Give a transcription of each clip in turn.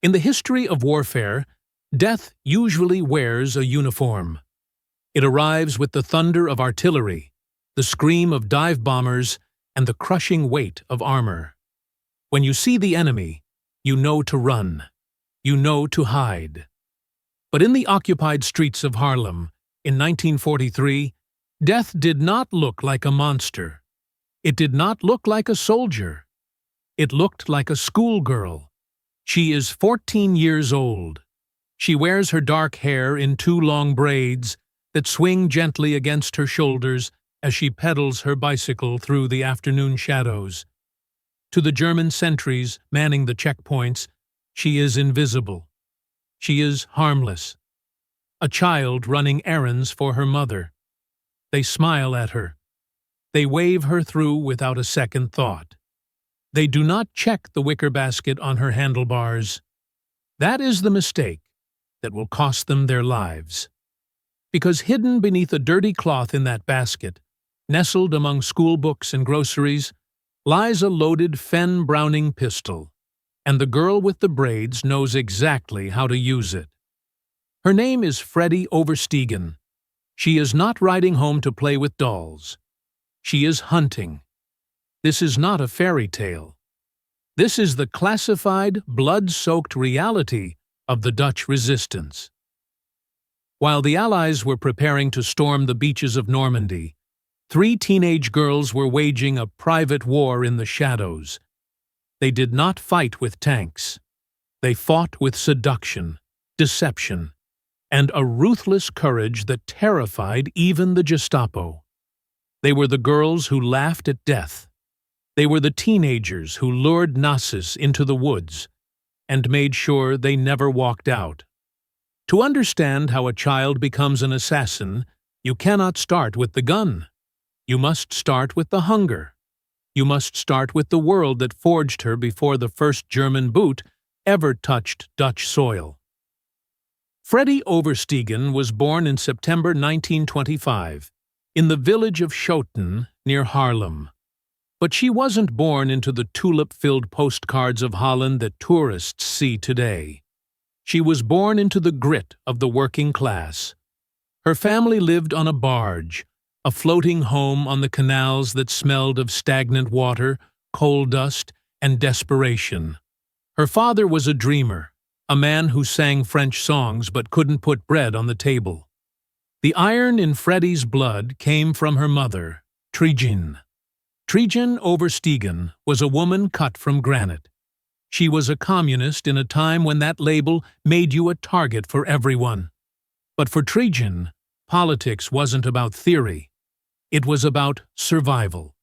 In the history of warfare, death usually wears a uniform. It arrives with the thunder of artillery, the scream of dive bombers, and the crushing weight of armor. When you see the enemy, you know to run. You know to hide. But in the occupied streets of Harlem, in 1943, death did not look like a monster. It did not look like a soldier. It looked like a schoolgirl. She is 14 years old. She wears her dark hair in 2 long braids that swing gently against her shoulders as she pedals her bicycle through the afternoon shadows. To the German sentries manning the checkpoints, she is invisible. She is harmless. A child running errands for her mother. They smile at her. They wave her through without a second thought. They do not check the wicker basket on her handlebars. That is the mistake that will cost them their lives. Because hidden beneath a dirty cloth in that basket, nestled among school books and groceries, lies a loaded Fen Browning pistol, and the girl with the braids knows exactly how to use it. Her name is Freddie Oversteegen. She is not riding home to play with dolls. She is hunting. This is not a fairy tale. This is the classified, blood-soaked reality of the Dutch resistance. While the Allies were preparing to storm the beaches of Normandy, 3 teenage girls were waging a private war in the shadows. They did not fight with tanks. They fought with seduction, deception, and a ruthless courage that terrified even the Gestapo. They were the girls who laughed at death. They were the teenagers who lured Nazis into the woods and made sure they never walked out. To understand how a child becomes an assassin, you cannot start with the gun. You must start with the hunger. You must start with the world that forged her before the first German boot ever touched Dutch soil. Freddie Oversteegen was born in September 1925 in the village of Schoten near Haarlem. But she wasn't born into the tulip-filled postcards of Holland that tourists see today. She was born into the grit of the working class. Her family lived on a barge, a floating home on the canals that smelled of stagnant water, coal dust, and desperation. Her father was a dreamer, a man who sang French songs but couldn't put bread on the table. The iron in Freddie's blood came from her mother, Truus Oversteegen was a woman cut from granite. She was a communist in a time when that label made you a target for everyone. But for Truus, politics wasn't about theory. It was about survival.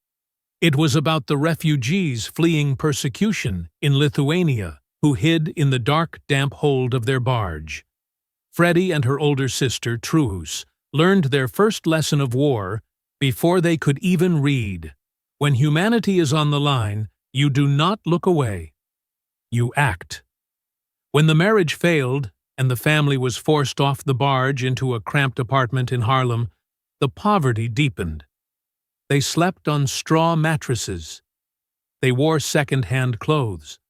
It was about the refugees fleeing persecution in Lithuania who hid in the dark, damp hold of their barge. Freddie and her older sister, Truus, learned their first lesson of war before they could even read. When humanity is on the line, you do not look away. You act. When the marriage failed and the family was forced off the barge into a cramped apartment in Haarlem, the poverty deepened. They slept on straw mattresses. They wore second-hand clothes.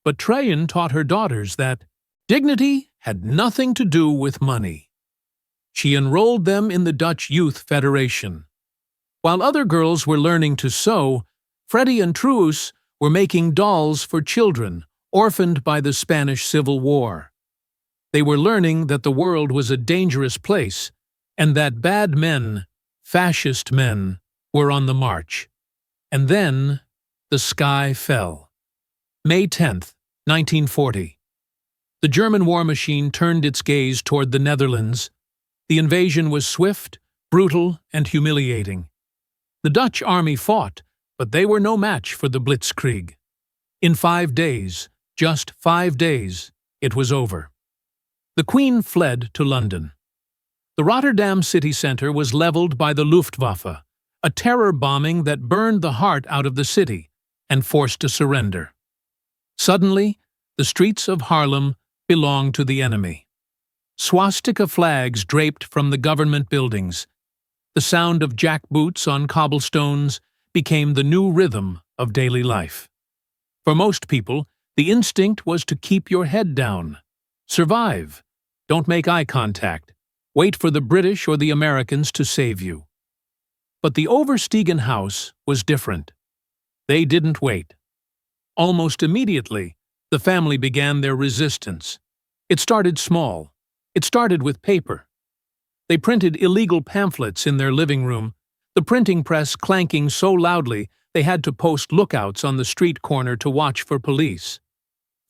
But Truus taught her daughters that dignity had nothing to do with money. She enrolled them in the Dutch Youth Federation. While other girls were learning to sew, Freddie and Truus were making dolls for children orphaned by the Spanish Civil War. They were learning that the world was a dangerous place and that bad men, fascist men, were on the march. And then the sky fell. May 10th, 1940. The German war machine turned its gaze toward the Netherlands. The invasion was swift, brutal, and humiliating. The Dutch army fought, but they were no match for the Blitzkrieg. In 5 days, just 5 days, it was over. The Queen fled to London. The Rotterdam city centre was leveled by the Luftwaffe, a terror bombing that burned the heart out of the city and forced a surrender. Suddenly, the streets of Haarlem belonged to the enemy. Swastika flags draped from the government buildings. The sound of jackboots on cobblestones became the new rhythm of daily life. For most people, The instinct was to keep your head down. Survive. Don't make eye contact. Wait for the British or the Americans to save you. But the Oversteegen house was different. They didn't wait. Almost immediately, the family began their resistance. It started small. It started with paper. They printed illegal pamphlets in their living room, the printing press clanking so loudly they had to post lookouts on the street corner to watch for police.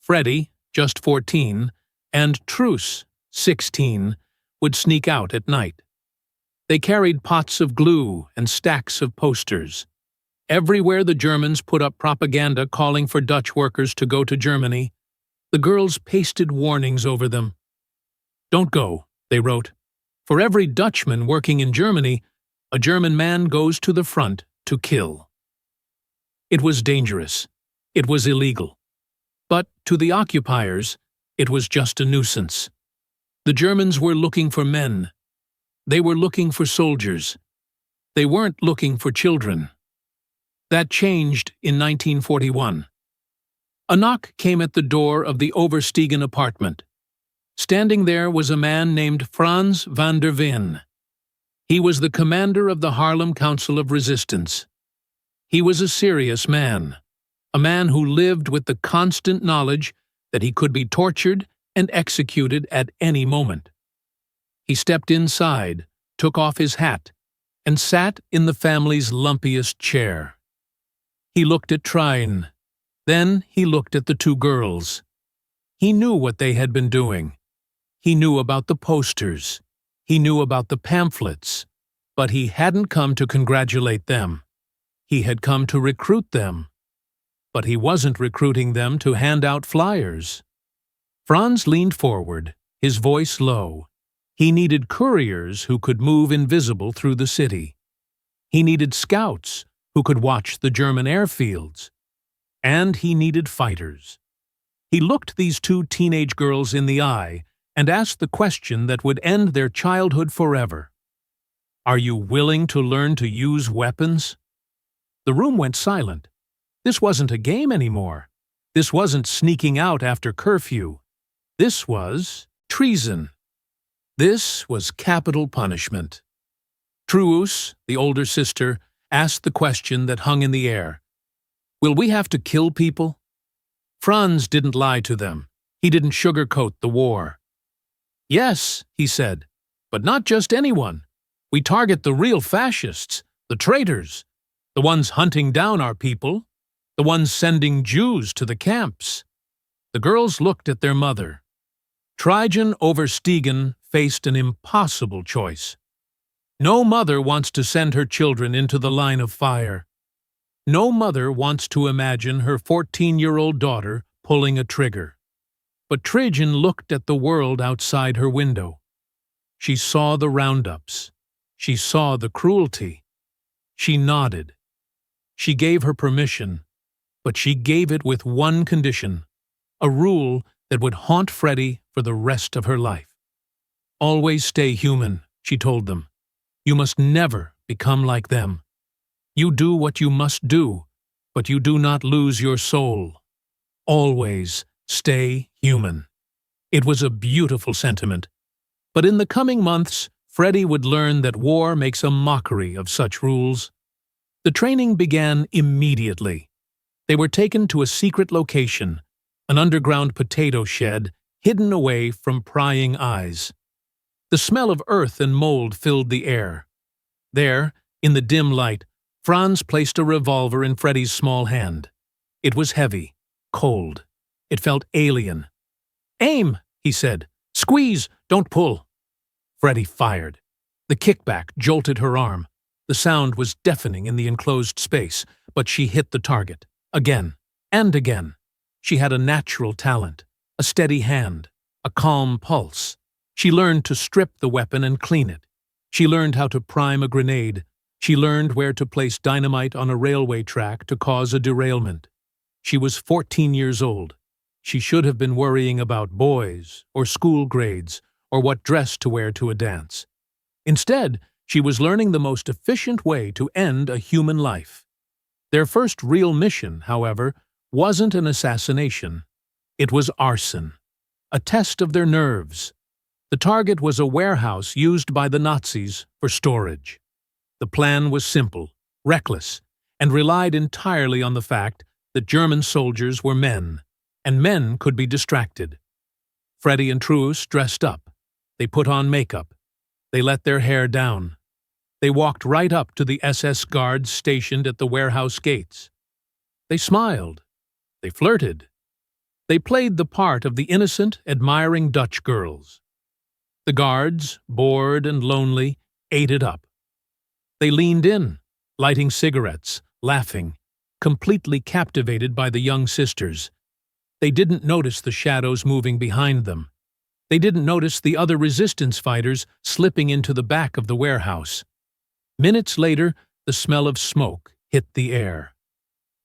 Freddie, just 14, and Truus, 16, would sneak out at night. They carried pots of glue and stacks of posters. Everywhere the Germans put up propaganda calling for Dutch workers to go to Germany, the girls pasted warnings over them. "Don't go," they wrote. "For every Dutchman working in Germany, a German man goes to the front to kill." It was dangerous. It was illegal. But to the occupiers, it was just a nuisance. The Germans were looking for men. They were looking for soldiers. They weren't looking for children. That changed in 1941. A knock came at the door of the Oversteegen apartment. Standing there was a man named Frans van der Ven. He was the commander of the Haarlem Council of Resistance. He was a serious man, a man who lived with the constant knowledge that he could be tortured and executed at any moment. He stepped inside, took off his hat, and sat in the family's lumpiest chair. He looked at Trine. Then he looked at the two girls. He knew what they had been doing. He knew about the posters. He knew about the pamphlets. But he hadn't come to congratulate them. He had come to recruit them. But he wasn't recruiting them to hand out flyers. Frans leaned forward, his voice low. He needed couriers who could move invisible through the city. He needed scouts who could watch the German airfields. And he needed fighters. He looked these two teenage girls in the eye and asked the question that would end their childhood forever. "Are you willing to learn to use weapons?" The room went silent. This wasn't a game anymore. This wasn't sneaking out after curfew. This was treason. This was capital punishment. Truus, the older sister, asked the question that hung in the air. "Will we have to kill people?" Frans didn't lie to them. He didn't sugarcoat the war. "Yes," he said, "but not just anyone. We target the real fascists, the traitors, the ones hunting down our people, the ones sending Jews to the camps." The girls looked at their mother. Truus Oversteegen faced an impossible choice. No mother wants to send her children into the line of fire. No mother wants to imagine her 14-year-old daughter pulling a trigger. But Truus looked at the world outside her window. She saw the roundups. She saw the cruelty. She nodded. She gave her permission, but she gave it with one condition, a rule that would haunt Freddie for the rest of her life. "Always stay human," she told them. "You must never become like them. You do what you must do, but you do not lose your soul. Always stay human." It was a beautiful sentiment. But in the coming months, Freddie would learn that war makes a mockery of such rules. The training began immediately. They were taken to a secret location, an underground potato shed hidden away from prying eyes. The smell of earth and mold filled the air. There, in the dim light, Frans placed a revolver in Freddie's small hand. It was heavy, cold. It felt alien. "Aim," he said. "Squeeze, don't pull." Freddie fired. The kickback jolted her arm. The sound was deafening in the enclosed space, but she hit the target. Again and again. She had a natural talent, a steady hand, a calm pulse. She learned to strip the weapon and clean it. She learned how to prime a grenade. She learned where to place dynamite on a railway track to cause a derailment. She was 14 years old. She should have been worrying about boys, or school grades, or what dress to wear to a dance. Instead, she was learning the most efficient way to end a human life. Their first real mission, however, wasn't an assassination. It was arson, a test of their nerves. The target was a warehouse used by the Nazis for storage. The plan was simple, reckless, and relied entirely on the fact that German soldiers were men, and men could be distracted. Freddie and Truus dressed up. They put on makeup. They let their hair down. They walked right up to the SS guards stationed at the warehouse gates. They smiled. They flirted. They played the part of the innocent, admiring Dutch girls. The guards, bored and lonely, ate it up. They leaned in, lighting cigarettes, laughing, completely captivated by the young sisters. They didn't notice the shadows moving behind them. They didn't notice the other resistance fighters slipping into the back of the warehouse. Minutes later, the smell of smoke hit the air.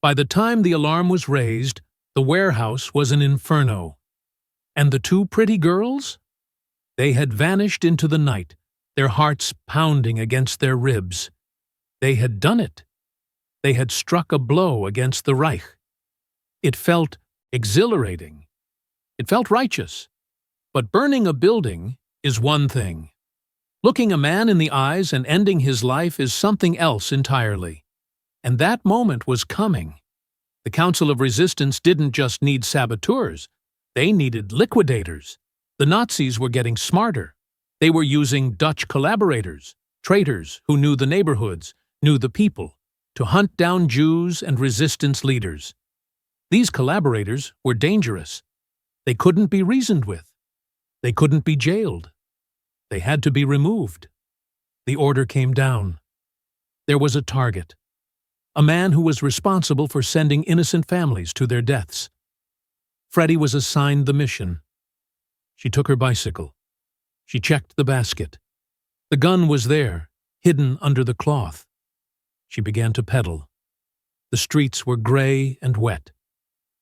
By the time the alarm was raised, the warehouse was an inferno. And the two pretty girls? They had vanished into the night, their hearts pounding against their ribs. They had done it. They had struck a blow against the Reich. It felt exhilarating. It felt righteous. But burning a building is one thing. Looking a man in the eyes and ending his life is something else entirely. And that moment was coming. The Council of Resistance didn't just need saboteurs. They needed liquidators. The Nazis were getting smarter. They were using Dutch collaborators, traitors who knew the neighborhoods, knew the people, to hunt down Jews and resistance leaders. These collaborators were dangerous. They couldn't be reasoned with. They couldn't be jailed. They had to be removed. The order came down. There was a target. A man who was responsible for sending innocent families to their deaths. Freddie was assigned the mission. She took her bicycle. She checked the basket. The gun was there, hidden under the cloth. She began to pedal. The streets were gray and wet.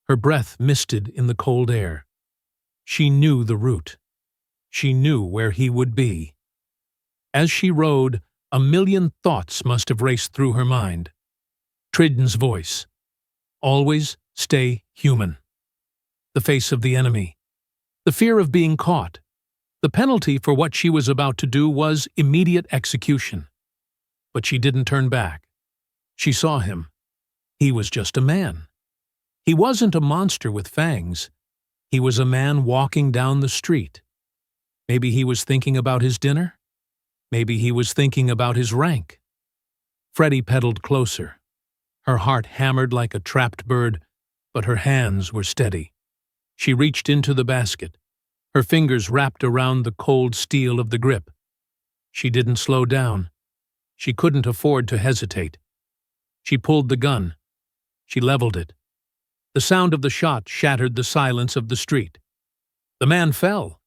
Her breath misted in the cold air. She knew the route. She knew where he would be. As she rode, a million thoughts must have raced through her mind. Tridden's voice. Always stay human. The face of the enemy. The fear of being caught. The penalty for what she was about to do was immediate execution. But she didn't turn back. She saw him. He was just a man. He wasn't a monster with fangs. He was a man walking down the street. Maybe he was thinking about his dinner. Maybe he was thinking about his rank. Freddie pedaled closer. Her heart hammered like a trapped bird, but her hands were steady. She reached into the basket. Her fingers wrapped around the cold steel of the grip. She didn't slow down. She couldn't afford to hesitate. She pulled the gun. She leveled it. The sound of the shot shattered the silence of the street. The man fell.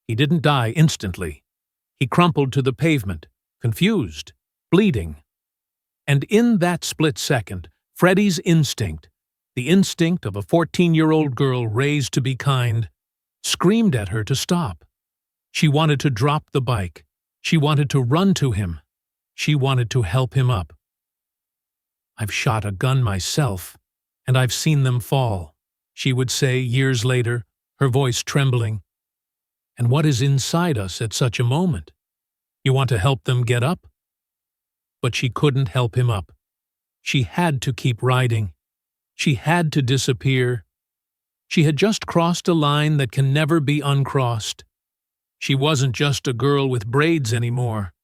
He didn't die instantly. He crumpled to the pavement, confused, bleeding. And in that split second, Freddie's instinct, the instinct of a 14-year-old girl raised to be kind, screamed at her to stop. She wanted to drop the bike. She wanted to run to him. She wanted to help him up. "I've shot a gun myself, and I've seen them fall," she would say years later, her voice trembling. "And what is inside us at such a moment? You want to help them get up?" But she couldn't help him up. She had to keep riding. She had to disappear. She had just crossed a line that can never be uncrossed. She wasn't just a girl with braids anymore.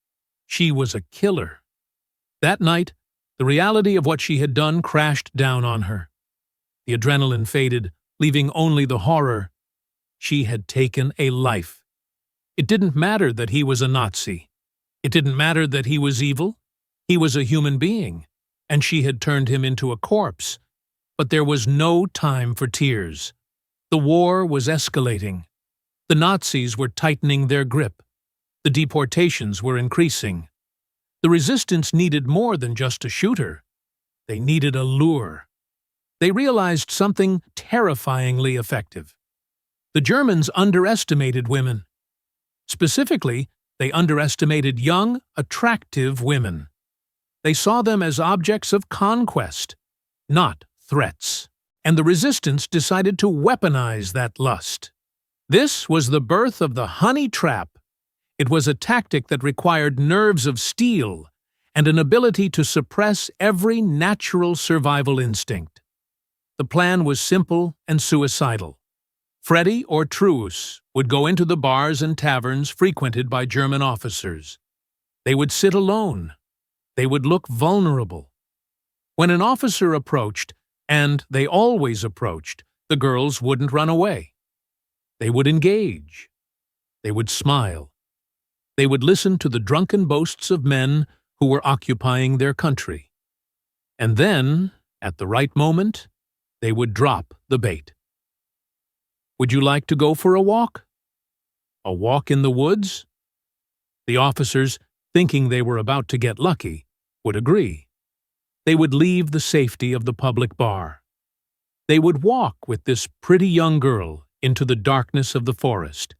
She was a killer. That night, the reality of what she had done crashed down on her. The adrenaline faded, leaving only the horror. She had taken a life. It didn't matter that he was a Nazi. It didn't matter that he was evil. He was a human being, and she had turned him into a corpse. But there was no time for tears. The war was escalating. The Nazis were tightening their grip. The deportations were increasing. The resistance needed more than just a shooter. They needed a lure. They realized something terrifyingly effective. The Germans underestimated women. Specifically, they underestimated young, attractive women. They saw them as objects of conquest, not threats. and the resistance decided to weaponize that lust. This was the birth of the honey trap. It was a tactic that required nerves of steel and an ability to suppress every natural survival instinct. The plan was simple and suicidal. Freddie or Truus would go into the bars and taverns frequented by German officers. They would sit alone. They would look vulnerable. When an officer approached, and they always approached, the girls wouldn't run away. They would engage. They would smile. They would listen to the drunken boasts of men who were occupying their country. And then, at the right moment, they would drop the bait. Would you like to go for a walk? A walk in the woods? The officers, thinking they were about to get lucky, would agree. They would leave the safety of the public bar. They would walk with this pretty young girl into the darkness of the forest,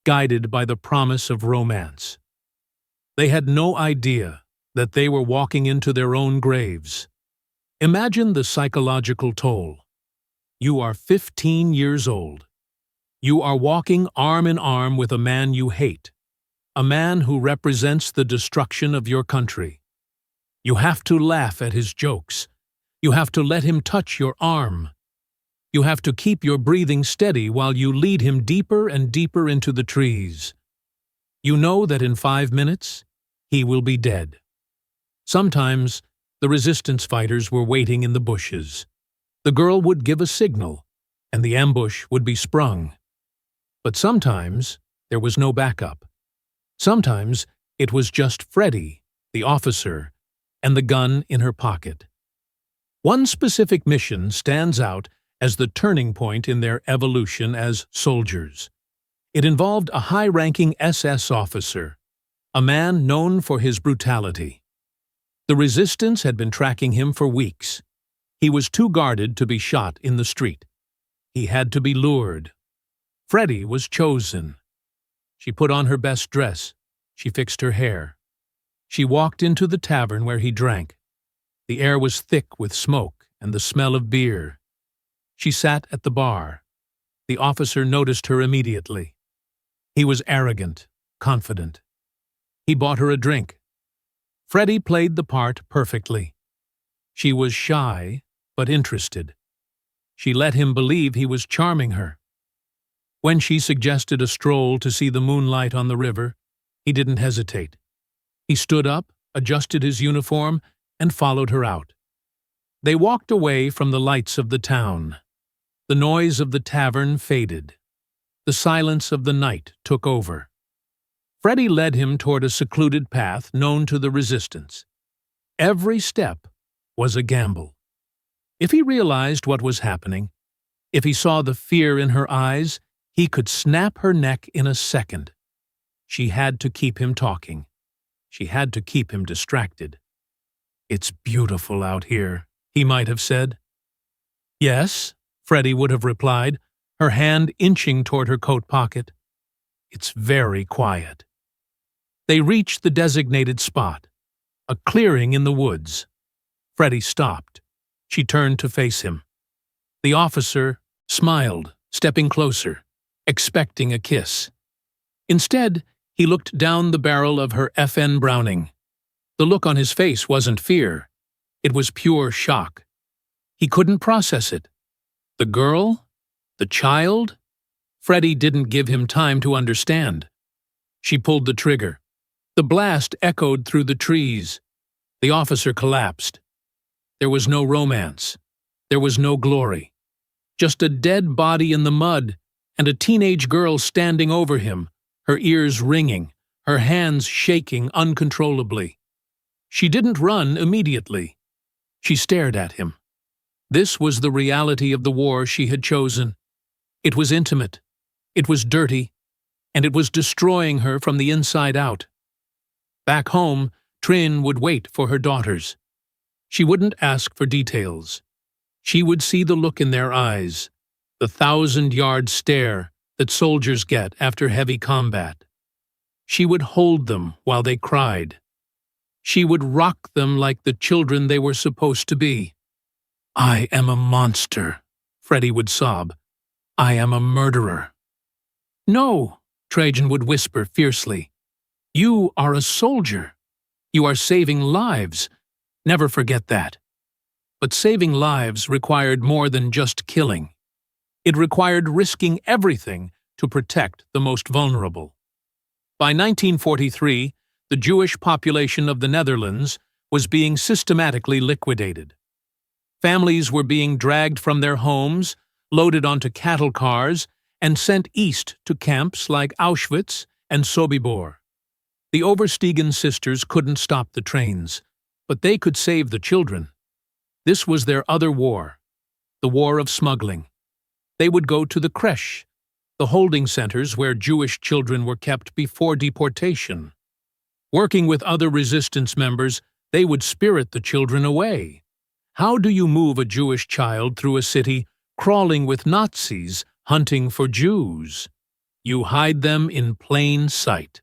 guided by the promise of romance. They had no idea that they were walking into their own graves. Imagine the psychological toll. You are 15 years old. You are walking arm in arm with a man you hate, a man who represents the destruction of your country. You have to laugh at his jokes. You have to let him touch your arm. You have to keep your breathing steady while you lead him deeper and deeper into the trees. You know that in 5 minutes, he will be dead. Sometimes, the resistance fighters were waiting in the bushes. The girl would give a signal, and the ambush would be sprung. But sometimes, there was no backup. Sometimes, it was just Freddie, the officer, and the gun in her pocket. One specific mission stands out as the turning point in their evolution as soldiers. It involved a high-ranking SS officer, a man known for his brutality. The resistance had been tracking him for weeks. He was too guarded to be shot in the street. He had to be lured. Freddie was chosen. She put on her best dress. She fixed her hair. She walked into the tavern where he drank. The air was thick with smoke and the smell of beer. She sat at the bar. The officer noticed her immediately. He was arrogant, confident. He bought her a drink. Freddie played the part perfectly. She was shy, but interested. She let him believe he was charming her. When she suggested a stroll to see the moonlight on the river, he didn't hesitate. He stood up, adjusted his uniform, and followed her out. They walked away from the lights of the town. The noise of the tavern faded. The silence of the night took over. Freddie led him toward a secluded path known to the resistance. Every step was a gamble. If he realized what was happening, if he saw the fear in her eyes, he could snap her neck in a second. She had to keep him talking. She had to keep him distracted. "It's beautiful out here," he might have said. "Yes," Freddie would have replied, her hand inching toward her coat pocket. "It's very quiet." They reached the designated spot, a clearing in the woods. Freddie stopped. She turned to face him. The officer smiled, stepping closer, expecting a kiss. Instead, he looked down the barrel of her FN Browning. The look on his face wasn't fear. It was pure shock. He couldn't process it. The girl? The child? Freddie didn't give him time to understand. She pulled the trigger. The blast echoed through the trees. The officer collapsed. There was no romance. There was no glory. Just a dead body in the mud and a teenage girl standing over him, her ears ringing, her hands shaking uncontrollably. She didn't run immediately. She stared at him. This was the reality of the war she had chosen. It was intimate, it was dirty, and it was destroying her from the inside out. Back home, Trin would wait for her daughters. She wouldn't ask for details. She would see the look in their eyes, the 1,000-yard stare that soldiers get after heavy combat. She would hold them while they cried. She would rock them like the children they were supposed to be. "I am a monster," Freddie would sob. "I am a murderer." "No," Trajan would whisper fiercely. "You are a soldier. You are saving lives. Never forget that." But saving lives required more than just killing. It required risking everything to protect the most vulnerable. By 1943, the Jewish population of the Netherlands was being systematically liquidated. Families were being dragged from their homes, loaded onto cattle cars, and sent east to camps like Auschwitz and Sobibor. The Oversteegen sisters couldn't stop the trains, but they could save the children. This was their other war, the war of smuggling. They would go to the creche, the holding centers where Jewish children were kept before deportation. Working with other resistance members, they would spirit the children away. How do you move a Jewish child through a city crawling with Nazis hunting for Jews? You hide them in plain sight.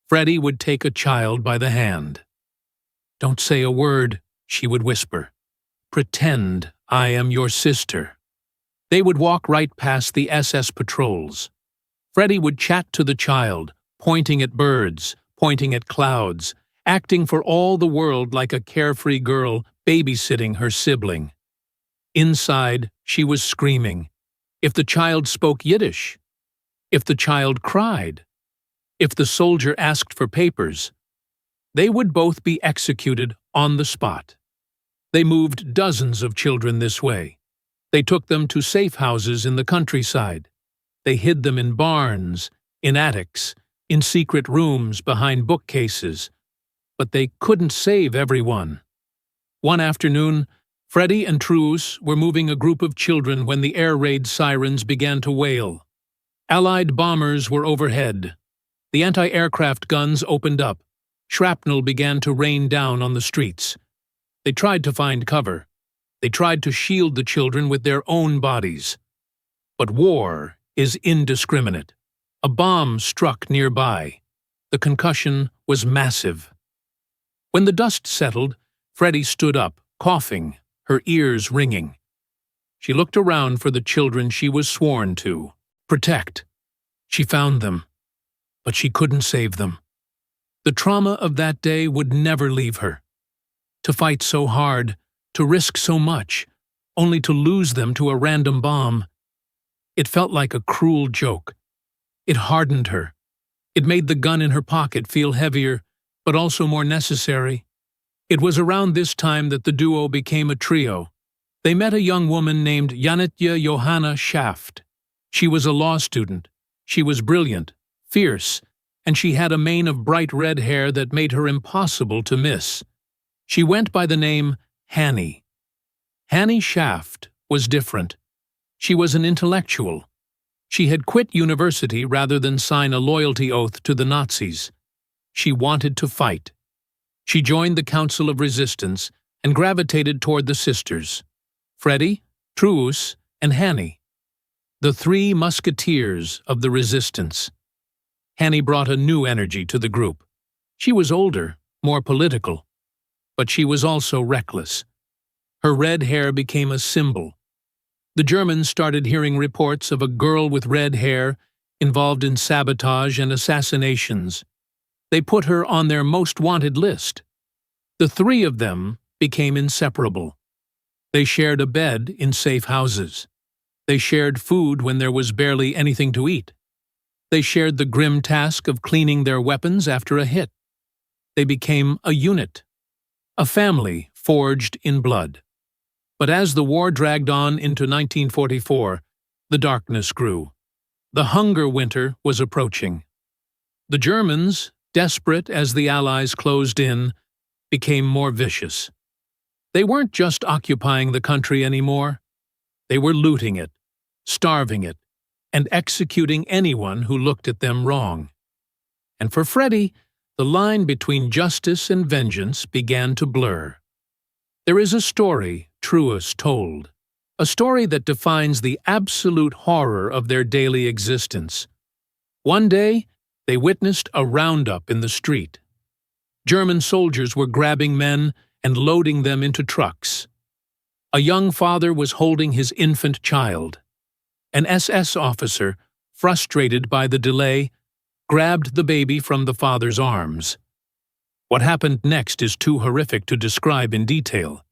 Freddie would take a child by the hand. "Don't say a word," she would whisper. "Pretend I am your sister." They would walk right past the SS patrols. Freddie would chat to the child, pointing at birds, pointing at clouds, acting for all the world like a carefree girl babysitting her sibling. Inside, she was screaming. If the child spoke Yiddish, if the child cried, if the soldier asked for papers, they would both be executed on the spot. They moved dozens of children this way. They took them to safe houses in the countryside. They hid them in barns, in attics, in secret rooms behind bookcases. But they couldn't save everyone. One afternoon, Freddie and Truus were moving a group of children when the air raid sirens began to wail. Allied bombers were overhead. The anti-aircraft guns opened up. Shrapnel began to rain down on the streets. They tried to find cover. They tried to shield the children with their own bodies. But war is indiscriminate. A bomb struck nearby. The concussion was massive. When the dust settled, Freddie stood up, coughing, her ears ringing. She looked around for the children she was sworn to protect. She found them, but she couldn't save them. The trauma of that day would never leave her. To fight so hard, to risk so much, only to lose them to a random bomb. It felt like a cruel joke. It hardened her. It made the gun in her pocket feel heavier, but also more necessary. It was around this time that the duo became a trio. They met a young woman named Hannie Shaft. She was a law student. She was brilliant, fierce, and she had a mane of bright red hair that made her impossible to miss. She went by the name Hannie. Hannie Shaft was different. She was an intellectual. She had quit university rather than sign a loyalty oath to the Nazis. She wanted to fight. She joined the Council of Resistance and gravitated toward the sisters, Freddie, Truus, and Hannie, the three musketeers of the resistance. Hannie brought a new energy to the group. She was older, more political, but she was also reckless. Her red hair became a symbol. The Germans started hearing reports of a girl with red hair involved in sabotage and assassinations. They put her on their most wanted list. The three of them became inseparable. They shared a bed in safe houses. They shared food when there was barely anything to eat. They shared the grim task of cleaning their weapons after a hit. They became a unit, a family forged in blood. But as the war dragged on into 1944, the darkness grew. The hunger winter was approaching. The Germans, desperate as the Allies closed in, became more vicious. They weren't just occupying the country anymore. They were looting it, starving it, and executing anyone who looked at them wrong. And for Freddie, the line between justice and vengeance began to blur. There is a story Truus told, a story that defines the absolute horror of their daily existence. One day, they witnessed a roundup in the street. German soldiers were grabbing men and loading them into trucks. A young father was holding his infant child. An SS officer, frustrated by the delay, grabbed the baby from the father's arms. What happened next is too horrific to describe in detail.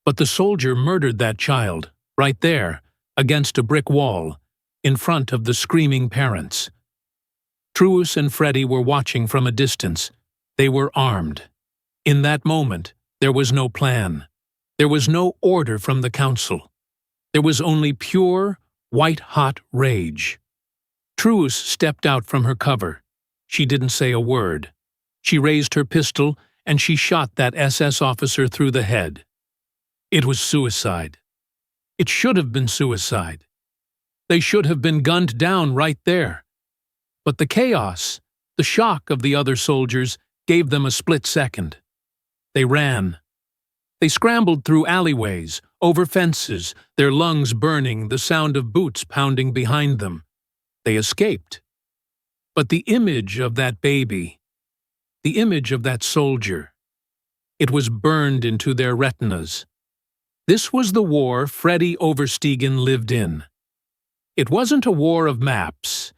But the soldier murdered that child, right there, against a brick wall, in front of the screaming parents. Truus and Freddie were watching from a distance. They were armed. In that moment, there was no plan. There was no order from the council. There was only pure, white-hot rage. Truus stepped out from her cover. She didn't say a word. She raised her pistol and she shot that SS officer through the head. It was suicide. It should have been suicide. They should have been gunned down right there. But the chaos, the shock of the other soldiers, gave them a split second. They ran. They scrambled through alleyways, over fences, their lungs burning, the sound of boots pounding behind them. They escaped. But the image of that baby, the image of that soldier, it was burned into their retinas. This was the war Freddie Oversteegen lived in. It wasn't a war of maps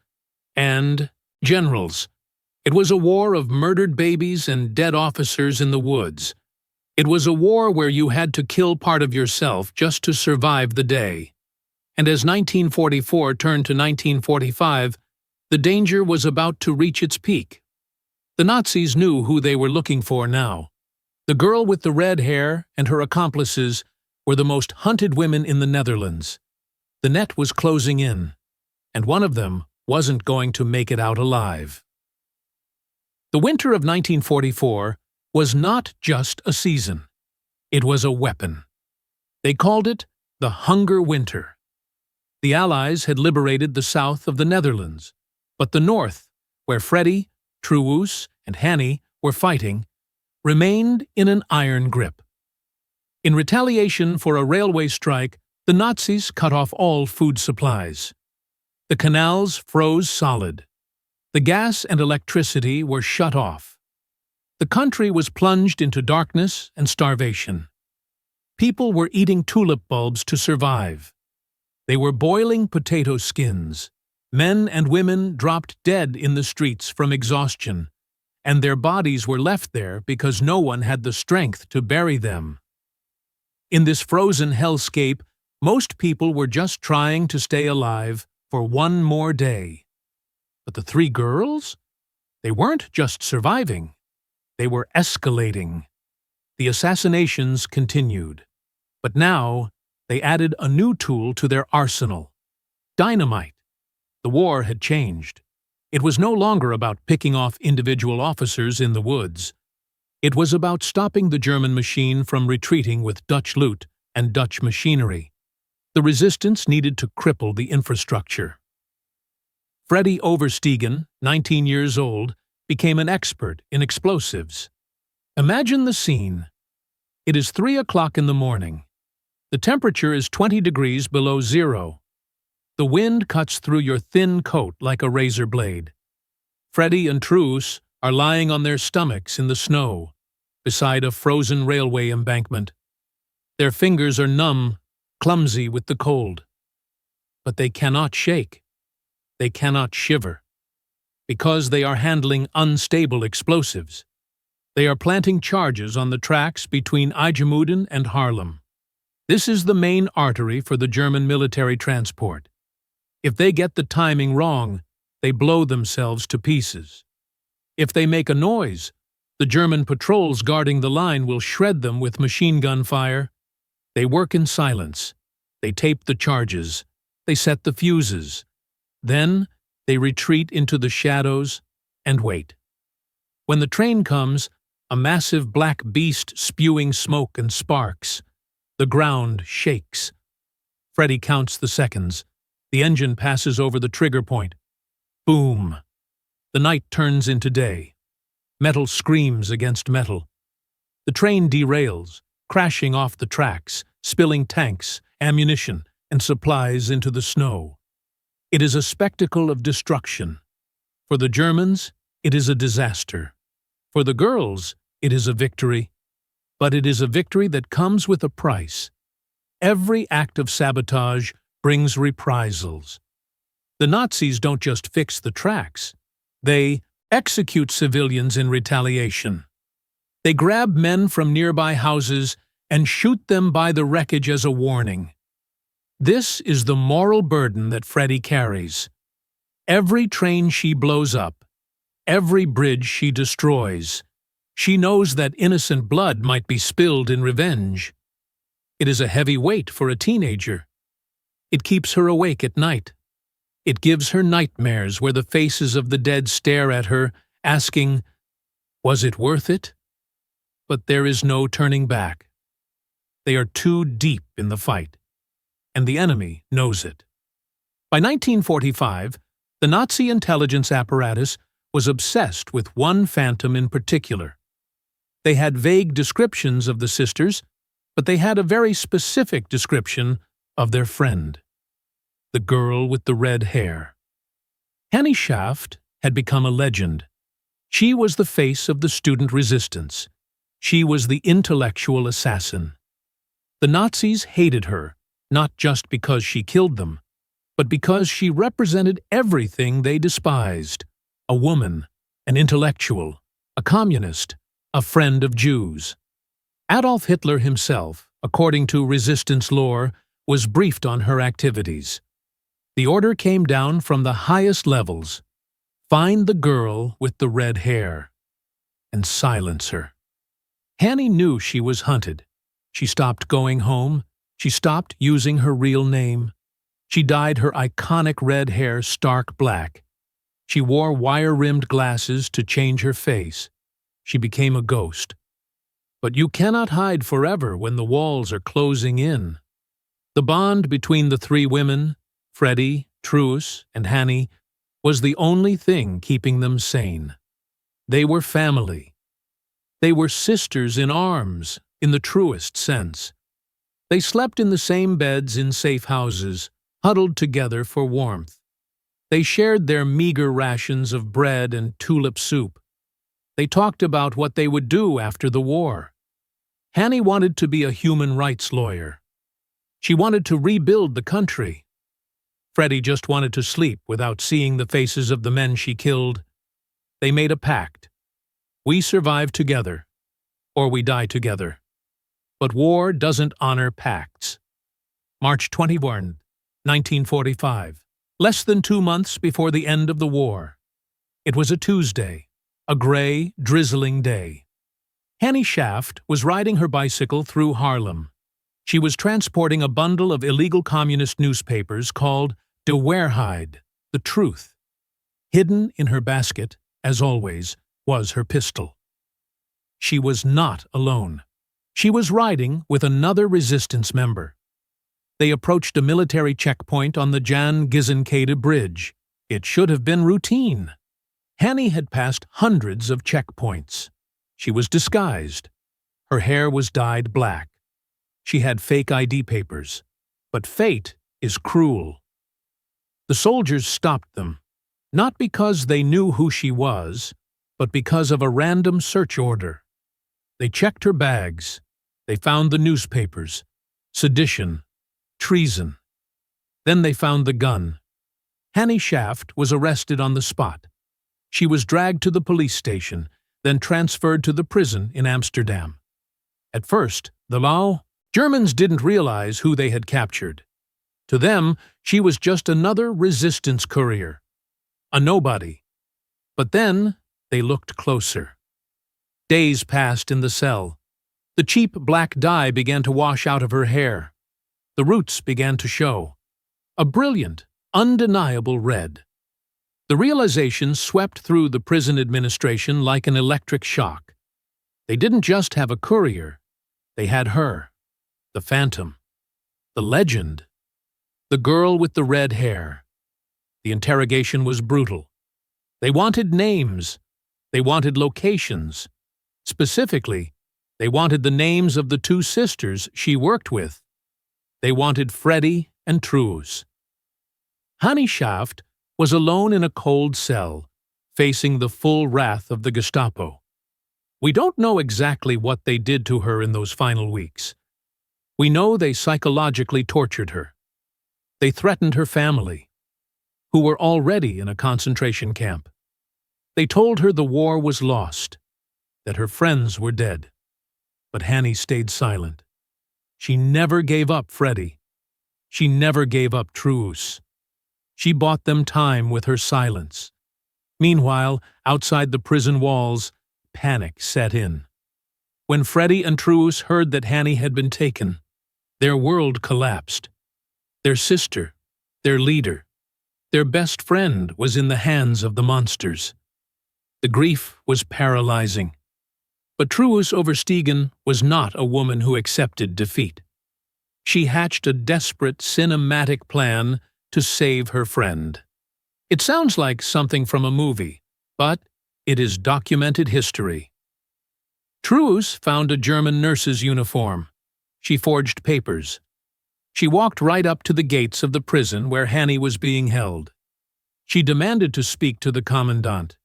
and generals. It was a war of murdered babies and dead officers in the woods. It was a war where you had to kill part of yourself just to survive the day. And as 1944 turned to 1945, the danger was about to reach its peak. The Nazis knew who they were looking for now. The girl with the red hair and her accomplices were the most hunted women in the Netherlands. The net was closing in, and one of them wasn't going to make it out alive. The winter of 1944 was not just a season. It was a weapon. They called it the Hunger Winter. The Allies had liberated the south of the Netherlands, but the north, where Freddie, Truus, and Hannie were fighting, remained in an iron grip. In retaliation for a railway strike, the Nazis cut off all food supplies. The canals froze solid. The gas and electricity were shut off. The country was plunged into darkness and starvation. People were eating tulip bulbs to survive. They were boiling potato skins. Men and women dropped dead in the streets from exhaustion, and their bodies were left there because no one had the strength to bury them. In this frozen hellscape, most people were just trying to stay alive for one more day. But the three girls? They weren't just surviving. They were escalating. The assassinations continued. But now, they added a new tool to their arsenal: dynamite. The war had changed. It was no longer about picking off individual officers in the woods. It was about stopping the German machine from retreating with Dutch loot and Dutch machinery. The resistance needed to cripple the infrastructure. Freddie Oversteegen, 19 years old, became an expert in explosives. Imagine the scene. It is 3 o'clock in the morning. The temperature is 20 degrees below zero. The wind cuts through your thin coat like a razor blade. Freddie and Truus are lying on their stomachs in the snow, beside a frozen railway embankment. Their fingers are numb, clumsy with the cold. But they cannot shake. They cannot shiver. Because they are handling unstable explosives. They are planting charges on the tracks between IJmuiden and Haarlem. This is the main artery for the German military transport. If they get the timing wrong, they blow themselves to pieces. If they make a noise, the German patrols guarding the line will shred them with machine gun fire. They work in silence. They tape the charges. They set the fuses. Then they retreat into the shadows and wait. When the train comes, a massive black beast spewing smoke and sparks. The ground shakes. Freddie counts the seconds. The engine passes over the trigger point. Boom! The night turns into day. Metal screams against metal. The train derails, crashing off the tracks, spilling tanks, ammunition, and supplies into the snow. It is a spectacle of destruction. For the Germans, it is a disaster. For the girls, it is a victory. But it is a victory that comes with a price. Every act of sabotage brings reprisals. The Nazis don't just fix the tracks. They execute civilians in retaliation. They grab men from nearby houses and shoot them by the wreckage as a warning. This is the moral burden that Freddie carries. Every train she blows up, every bridge she destroys, she knows that innocent blood might be spilled in revenge. It is a heavy weight for a teenager. It keeps her awake at night. It gives her nightmares where the faces of the dead stare at her, asking, "Was it worth it?" But there is no turning back. They are too deep in the fight, and the enemy knows it. By 1945, the Nazi intelligence apparatus was obsessed with one phantom in particular. They had vague descriptions of the sisters, but they had a very specific description of their friend, the girl with the red hair. Hannie Schaft had become a legend. She was the face of the student resistance. She was the intellectual assassin. The Nazis hated her, not just because she killed them, but because she represented everything they despised: a woman, an intellectual, a communist, a friend of Jews. Adolf Hitler himself, according to resistance lore, was briefed on her activities. The order came down from the highest levels: find the girl with the red hair and silence her. Hannie knew she was hunted. She stopped going home. She stopped using her real name. She dyed her iconic red hair stark black. She wore wire-rimmed glasses to change her face. She became a ghost. But you cannot hide forever when the walls are closing in. The bond between the three women, Freddie, Truus, and Hannie, was the only thing keeping them sane. They were family. They were sisters in arms, in the truest sense. They slept in the same beds in safe houses, huddled together for warmth. They shared their meager rations of bread and tulip soup. They talked about what they would do after the war. Hannie wanted to be a human rights lawyer. She wanted to rebuild the country. Freddie just wanted to sleep without seeing the faces of the men she killed. They made a pact. We survive together, or we die together. But war doesn't honor pacts. March 21, 1945, less than 2 months before the end of the war. It was a Tuesday, a gray, drizzling day. Hannie Shaft was riding her bicycle through Harlem. She was transporting a bundle of illegal communist newspapers called De Waarheid, the Truth. Hidden in her basket, as always, was her pistol. She was not alone. She was riding with another resistance member. They approached a military checkpoint on the Jan Gizenkade Bridge. It should have been routine. Hannie had passed hundreds of checkpoints. She was disguised. Her hair was dyed black. She had fake ID papers. But fate is cruel. The soldiers stopped them, not because they knew who she was, but because of a random search order. They checked her bags. They found the newspapers, sedition, treason. Then they found the gun. Hannie Shaft was arrested on the spot. She was dragged to the police station, then transferred to the prison in Amsterdam. At first, the Germans didn't realize who they had captured. To them, she was just another resistance courier, a nobody. But then they looked closer. Days passed in the cell. The cheap black dye began to wash out of her hair. The roots began to show. A brilliant, undeniable red. The realization swept through the prison administration like an electric shock. They didn't just have a courier. They had her, the phantom, the legend, the girl with the red hair. The interrogation was brutal. They wanted names. They wanted locations. Specifically, they wanted the names of the two sisters she worked with. They wanted Freddie and Truus. Hannie Shaft was alone in a cold cell, facing the full wrath of the Gestapo. We don't know exactly what they did to her in those final weeks. We know they psychologically tortured her. They threatened her family, who were already in a concentration camp. They told her the war was lost, that her friends were dead. But Hannie stayed silent. She never gave up Freddie. She never gave up Truus. She bought them time with her silence. Meanwhile, outside the prison walls, panic set in. When Freddie and Truus heard that Hannie had been taken, their world collapsed. Their sister, their leader, their best friend was in the hands of the monsters. The grief was paralyzing. But Truus Oversteegen was not a woman who accepted defeat. She hatched a desperate, cinematic plan to save her friend. It sounds like something from a movie, but it is documented history. Truus found a German nurse's uniform. She forged papers. She walked right up to the gates of the prison where Hannie was being held. She demanded to speak to the commandant.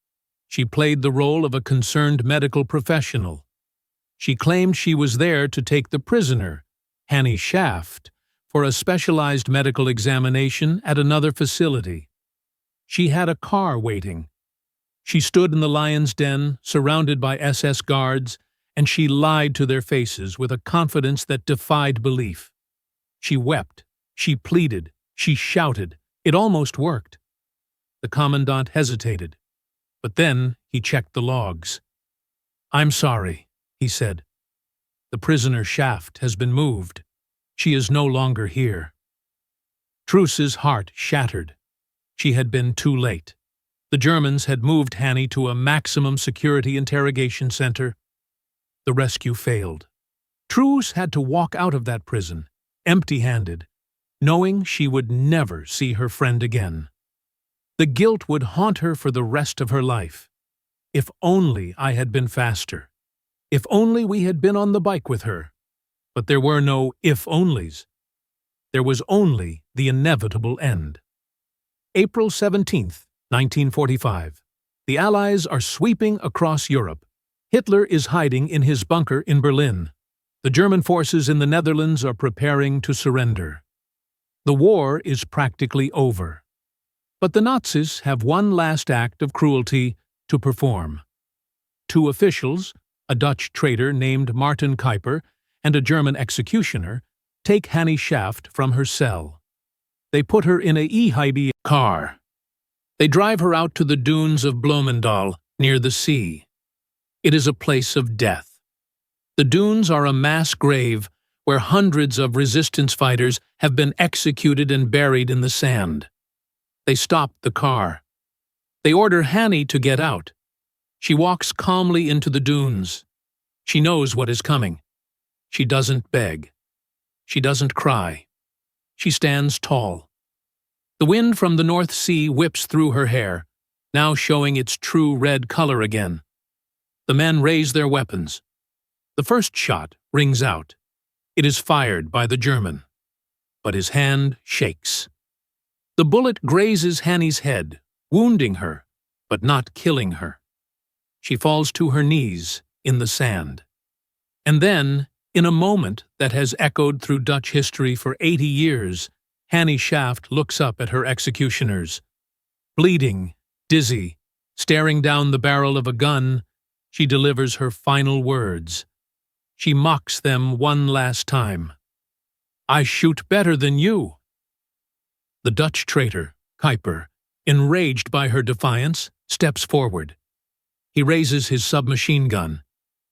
She played the role of a concerned medical professional. She claimed she was there to take the prisoner, Hannie Shaft, for a specialized medical examination at another facility. She had a car waiting. She stood in the lion's den, surrounded by SS guards, and she lied to their faces with a confidence that defied belief. She wept, she pleaded, she shouted. It almost worked. The commandant hesitated, but then he checked the logs. "I'm sorry," he said. "The prisoner Shaft has been moved. She is no longer here." Truus's heart shattered. She had been too late. The Germans had moved Hannie to a maximum security interrogation center. The rescue failed. Truus had to walk out of that prison, empty-handed, knowing she would never see her friend again. The guilt would haunt her for the rest of her life. If only I had been faster. If only we had been on the bike with her. But there were no if-onlys. There was only the inevitable end. April 17th, 1945. The Allies are sweeping across Europe. Hitler is hiding in his bunker in Berlin. The German forces in the Netherlands are preparing to surrender. The war is practically over. But the Nazis have one last act of cruelty to perform. Two officials, a Dutch traitor named Martin Kuiper and a German executioner, take Hannie Shaft from her cell. They put her in a E-Hybe car. They drive her out to the dunes of Bloemendaal, near the sea. It is a place of death. The dunes are a mass grave where hundreds of resistance fighters have been executed and buried in the sand. They stop the car. They order Hannie to get out. She walks calmly into the dunes. She knows what is coming. She doesn't beg. She doesn't cry. She stands tall. The wind from the North Sea whips through her hair, now showing its true red color again. The men raise their weapons. The first shot rings out. It is fired by the German, but his hand shakes. The bullet grazes Hannie's head, wounding her, but not killing her. She falls to her knees in the sand. And then, in a moment that has echoed through Dutch history for 80 years, Hannie Shaft looks up at her executioners. Bleeding, dizzy, staring down the barrel of a gun, she delivers her final words. She mocks them one last time. "I shoot better than you." The Dutch traitor, Kuiper, enraged by her defiance, steps forward. He raises his submachine gun.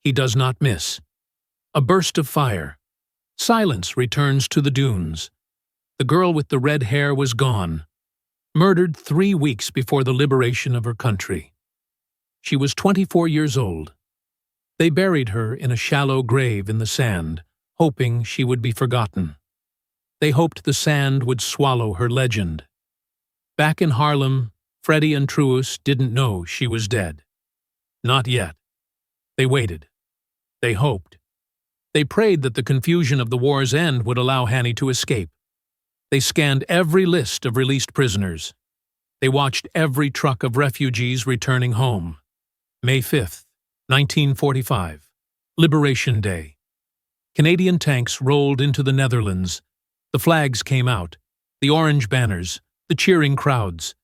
He does not miss. A burst of fire. Silence returns to the dunes. The girl with the red hair was gone, murdered 3 weeks before the liberation of her country. She was 24 years old. They buried her in a shallow grave in the sand, hoping she would be forgotten. They hoped the sand would swallow her legend. Back in Haarlem, Freddie and Truus didn't know she was dead. Not yet. They waited. They hoped. They prayed that the confusion of the war's end would allow Hannie to escape. They scanned every list of released prisoners. They watched every truck of refugees returning home. May 5th, 1945. Liberation Day. Canadian tanks rolled into the Netherlands. The flags came out, the orange banners, the cheering crowds.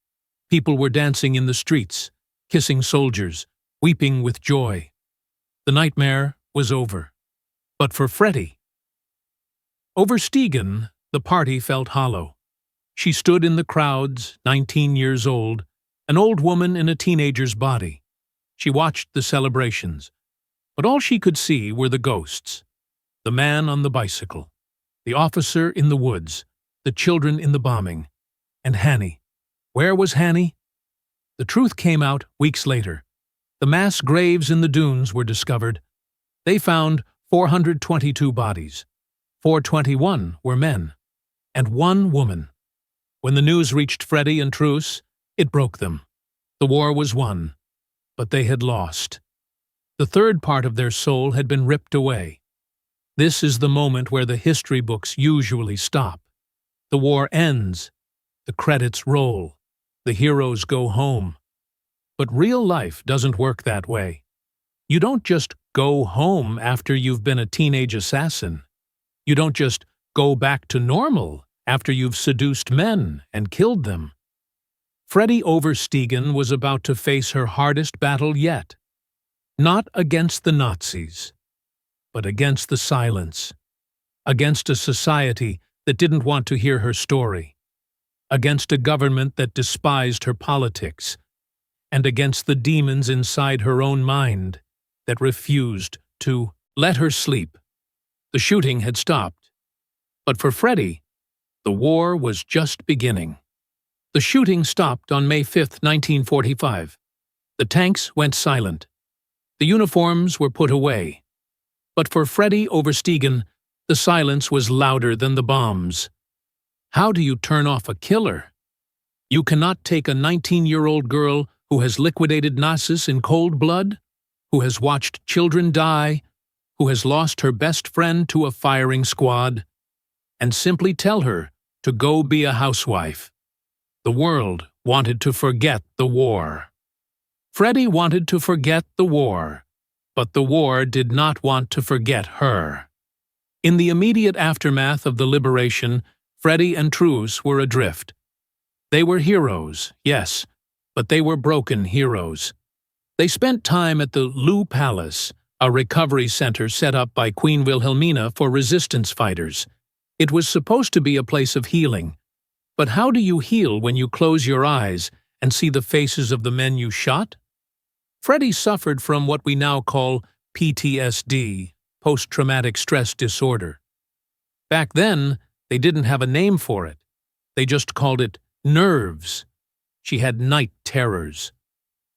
People were dancing in the streets, kissing soldiers, weeping with joy. The nightmare was over. But for Freddie Oversteegen, the party felt hollow. She stood in the crowds, 19 years old, an old woman in a teenager's body. She watched the celebrations, but all she could see were the ghosts. The man on the bicycle, the officer in the woods, the children in the bombing. And Hannie. Where was Hannie? The truth came out weeks later. The mass graves in the dunes were discovered. They found 422 bodies. 421 were men, and 1 woman. When the news reached Freddie and Truus, it broke them. The war was won, but they had lost. The third part of their soul had been ripped away. This is the moment where the history books usually stop. The war ends, the credits roll, the heroes go home. But real life doesn't work that way. You don't just go home after you've been a teenage assassin. You don't just go back to normal after you've seduced men and killed them. Freddie Oversteegen was about to face her hardest battle yet. Not against the Nazis, but against the silence. Against a society that didn't want to hear her story. Against a government that despised her politics. And against the demons inside her own mind that refused to let her sleep. The shooting had stopped. But for Freddie, the war was just beginning. The shooting stopped on May 5, 1945. The tanks went silent. The uniforms were put away. But for Freddie Oversteegen, the silence was louder than the bombs. How do you turn off a killer? You cannot take a 19-year-old girl who has liquidated Nazis in cold blood, who has watched children die, who has lost her best friend to a firing squad, and simply tell her to go be a housewife. The world wanted to forget the war. Freddie wanted to forget the war, but the war did not want to forget her. In the immediate aftermath of the liberation, Freddie and Truus were adrift. They were heroes, yes, but they were broken heroes. They spent time at the Lou Palace, a recovery center set up by Queen Wilhelmina for resistance fighters. It was supposed to be a place of healing. But how do you heal when you close your eyes and see the faces of the men you shot? Freddie suffered from what we now call PTSD, post-traumatic stress disorder. Back then, they didn't have a name for it. They just called it nerves. She had night terrors.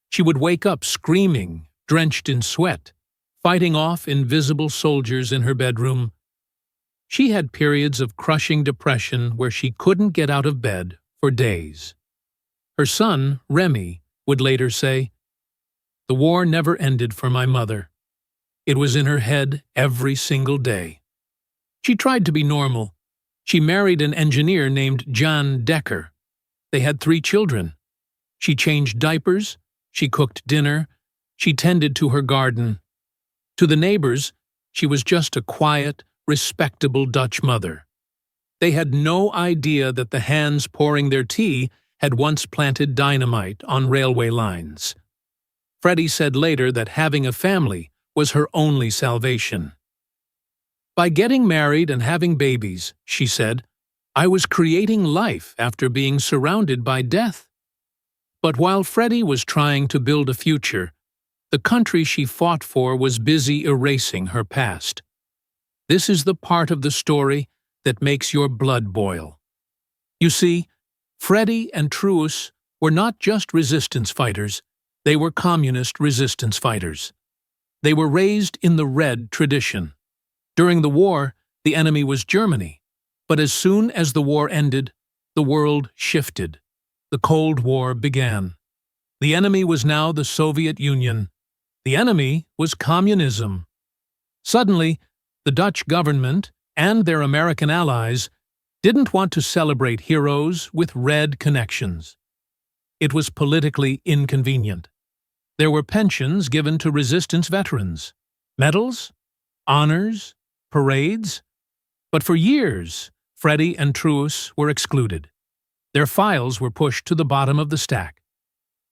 She would wake up screaming, drenched in sweat, fighting off invisible soldiers in her bedroom. She had periods of crushing depression where she couldn't get out of bed for days. Her son, Remy, would later say, "The war never ended for my mother. It was in her head every single day." She tried to be normal. She married an engineer named Jan Decker. They had 3 children. She changed diapers, she cooked dinner, she tended to her garden. To the neighbors, she was just a quiet, respectable Dutch mother. They had no idea that the hands pouring their tea had once planted dynamite on railway lines. Freddie said later that having a family was her only salvation. By getting married and having babies, she said, I was creating life after being surrounded by death. But while Freddie was trying to build a future, the country she fought for was busy erasing her past. This is the part of the story that makes your blood boil. You see, Freddie and Truus were not just resistance fighters, they were communist resistance fighters. They were raised in the Red tradition. During the war, the enemy was Germany, but as soon as the war ended, the world shifted. The Cold War began. The enemy was now the Soviet Union. The enemy was communism. Suddenly, the Dutch government and their American allies didn't want to celebrate heroes with Red connections. It was politically inconvenient. There were pensions given to resistance veterans, medals, honors, parades. But for years, Freddie and Truus were excluded. Their files were pushed to the bottom of the stack.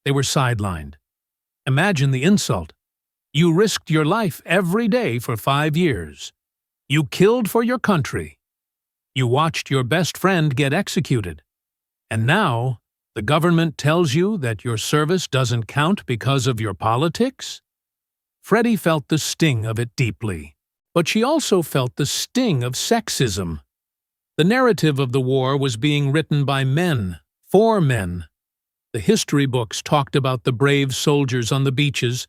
They were sidelined. Imagine the insult. You risked your life every day for 5 years. You killed for your country. You watched your best friend get executed. And now, the government tells you that your service doesn't count because of your politics? Freddie felt the sting of it deeply. But she also felt the sting of sexism. The narrative of the war was being written by men, for men. The history books talked about the brave soldiers on the beaches.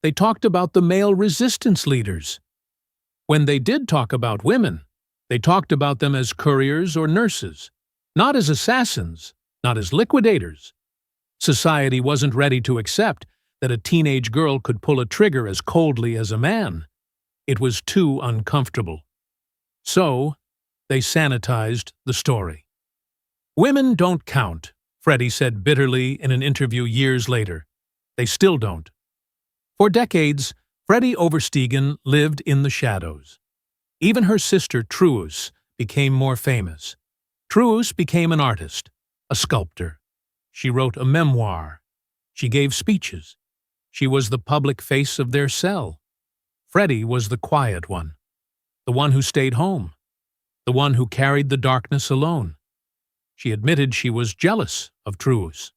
They talked about the male resistance leaders. When they did talk about women, they talked about them as couriers or nurses, not as assassins, not as liquidators. Society wasn't ready to accept that a teenage girl could pull a trigger as coldly as a man. It was too uncomfortable. So, they sanitized the story. Women don't count, Freddie said bitterly in an interview years later. They still don't. For decades, Freddie Oversteegen lived in the shadows. Even her sister Truus became more famous. Truus became an artist, a sculptor. She wrote a memoir. She gave speeches. She was the public face of their cell. Freddie was the quiet one, the one who stayed home, the one who carried the darkness alone. She admitted she was jealous of Truus.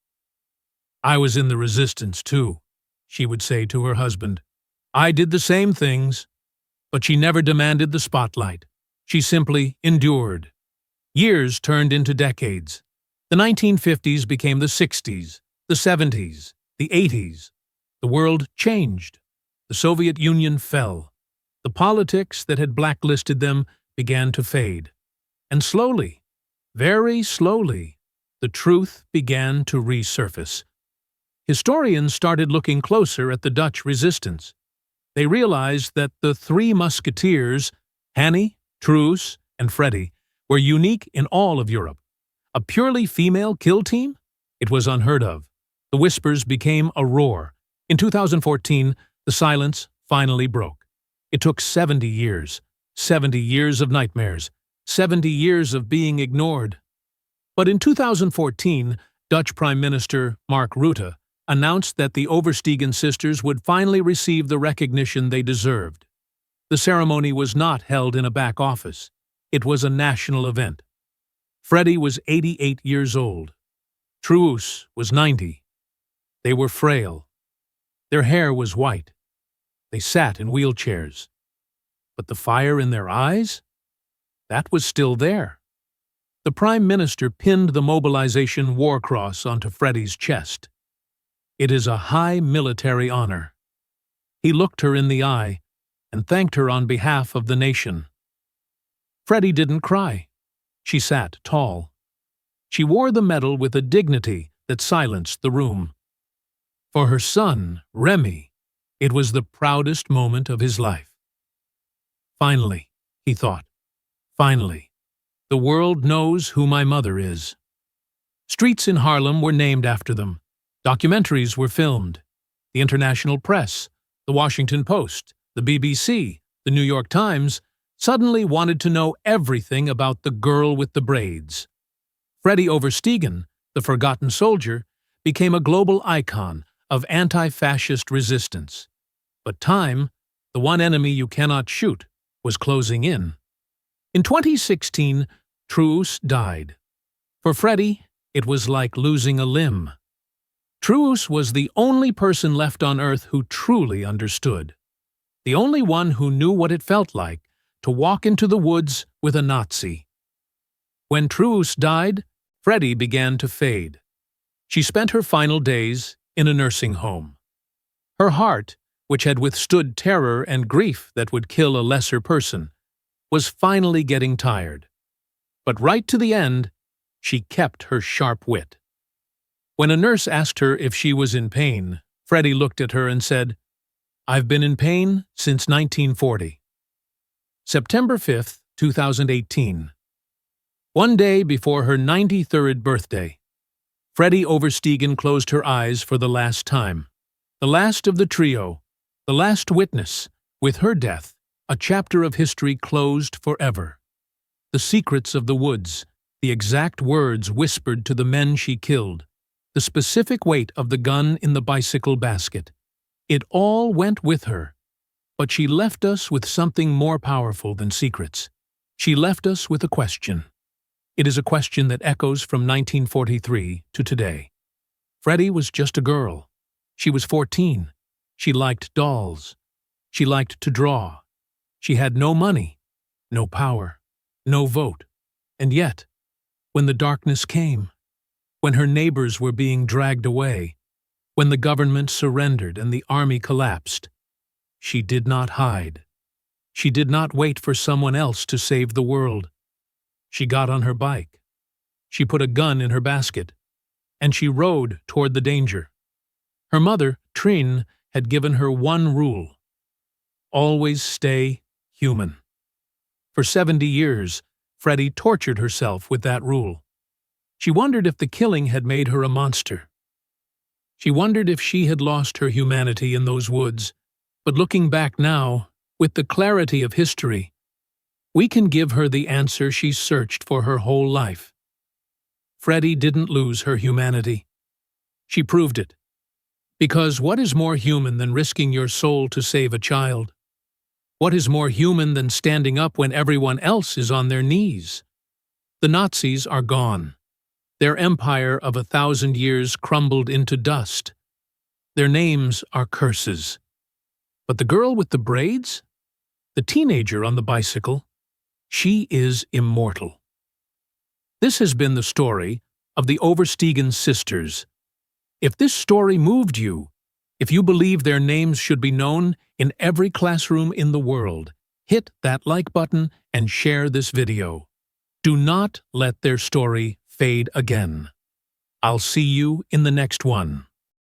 "I was in the resistance too," she would say to her husband. "I did the same things." But she never demanded the spotlight. She simply endured. Years turned into decades. The 1950s became the 60s, the 70s, the 80s. The world changed. The Soviet Union fell. The politics that had blacklisted them began to fade. And slowly, very slowly, the truth began to resurface. Historians started looking closer at the Dutch resistance. They realized that the three musketeers, Hannie, Truus, and Freddie, were unique in all of Europe. A purely female kill team? It was unheard of. The whispers became a roar. In 2014, the silence finally broke. It took 70 years of nightmares, 70 years of being ignored. But in 2014, Dutch Prime Minister Mark Rutte announced that the Oversteegen sisters would finally receive the recognition they deserved. The ceremony was not held in a back office. It was a national event. Freddie was 88 years old. Truus was 90. They were frail. Their hair was white. They sat in wheelchairs. But the fire in their eyes? That was still there. The Prime Minister pinned the mobilization war cross onto Freddie's chest. It is a high military honor. He looked her in the eye and thanked her on behalf of the nation. Freddie didn't cry. She sat tall. She wore the medal with a dignity that silenced the room. For her son, Remy, it was the proudest moment of his life. Finally, he thought, finally, the world knows who my mother is. Streets in Harlem were named after them. Documentaries were filmed. The international press, the Washington Post, the BBC, the New York Times suddenly wanted to know everything about the girl with the braids. Freddie Oversteegen, the forgotten soldier, became a global icon of anti-fascist resistance. But time, the one enemy you cannot shoot, was closing in. In 2016, Truus died. For Freddie, it was like losing a limb. Truus was the only person left on Earth who truly understood. The only one who knew what it felt like to walk into the woods with a Nazi. When Truus died, Freddie began to fade. She spent her final days in a nursing home. Her heart, which had withstood terror and grief that would kill a lesser person, was finally getting tired. But right to the end, she kept her sharp wit. When a nurse asked her if she was in pain, Freddie looked at her and said, "I've been in pain since 1940. September 5th, 2018. One day before her 93rd birthday, Freddie Oversteegen closed her eyes for the last time. The last of the trio, the last witness, with her death, A chapter of history closed forever. The secrets of the woods, the exact words whispered to the men she killed, the specific weight of the gun in the bicycle basket. It all went with her. But she left us with something more powerful than secrets. She left us with a question. It is a question that echoes from 1943 to today. Freddie was just a girl. She was 14. She liked dolls. She liked to draw. She had no money, no power, no vote. And yet, when the darkness came, when her neighbors were being dragged away, when the government surrendered and the army collapsed, she did not hide. She did not wait for someone else to save the world. She got on her bike. She put a gun in her basket, and she rode toward the danger. Her mother, Trin, had given her one rule: always stay human. For 70 years, Freddie tortured herself with that rule. She wondered if the killing had made her a monster. She wondered if she had lost her humanity in those woods. But looking back now, with the clarity of history, we can give her the answer she searched for her whole life. Freddie didn't lose her humanity. She proved it. Because what is more human than risking your soul to save a child? What is more human than standing up when everyone else is on their knees? The Nazis are gone. Their empire of 1,000 years crumbled into dust. Their names are curses. But the girl with the braids? The teenager on the bicycle? She is immortal. This has been the story of the Oversteegen sisters. If this story moved you, if you believe their names should be known in every classroom in the world, hit that like button and share this video. Do not let their story fade again. I'll see you in the next one.